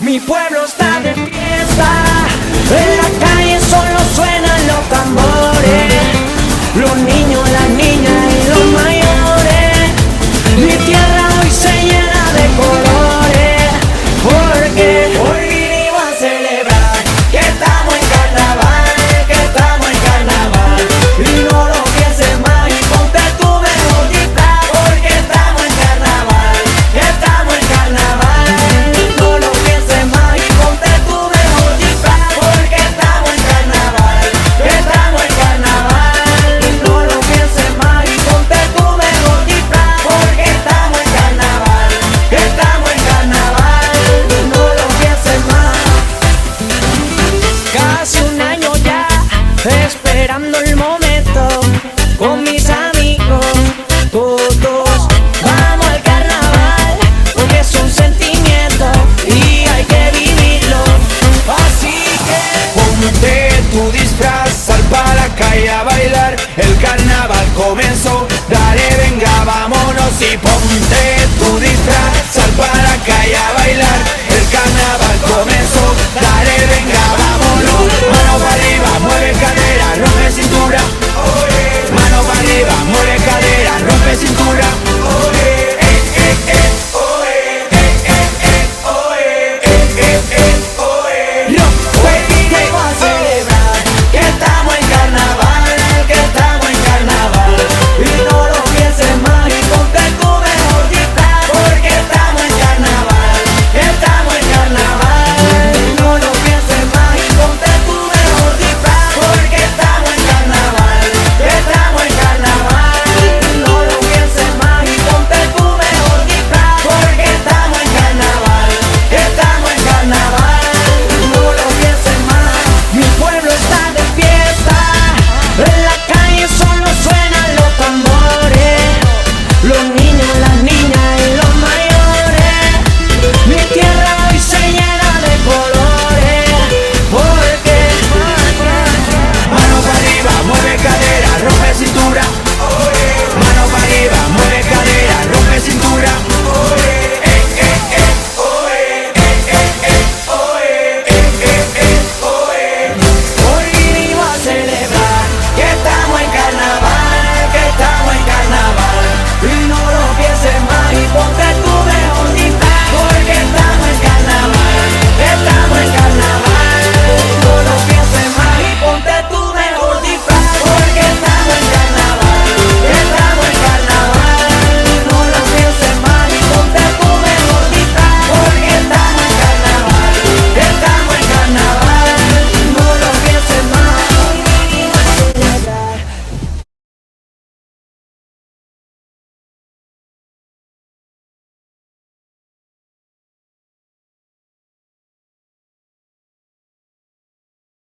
Mi pueblo está de fiesta, en la calle solo suenan los tambores, los niños, las niñas y los mayores. Mi tierra hoy se llena de colores, porque hoy vinimos a celebrar que estamos en carnaval, que estamos en carnaval. Y no lo pienses más y ponte tu mejor disfraz, porque estamos en carnaval, que estamos en carnaval. No lo pienses más y ponte tu mejor disfraz, porque estamos en carnaval, que estamos en carnaval. No lo pienses más y ponte tu mejor disfraz, porque estamos en carnaval, que estamos en carnaval. No lo pienses más. Casi un año ya esperando el momento, con mis amigos todos vamos al carnaval, porque es un sentimiento y hay que vivirlo. Así que Ponte tu disfraz, sal para la calle a bailar. El carnaval comenzó, dale venga vámonos. Y ponte tu disfraz, sal para la calle a bailar. El carnaval comenzó, dale venga vámonos. Mano para arriba, mueve cadera, rompe cintura. Mano para arriba, mueve cadera, rompe cintura.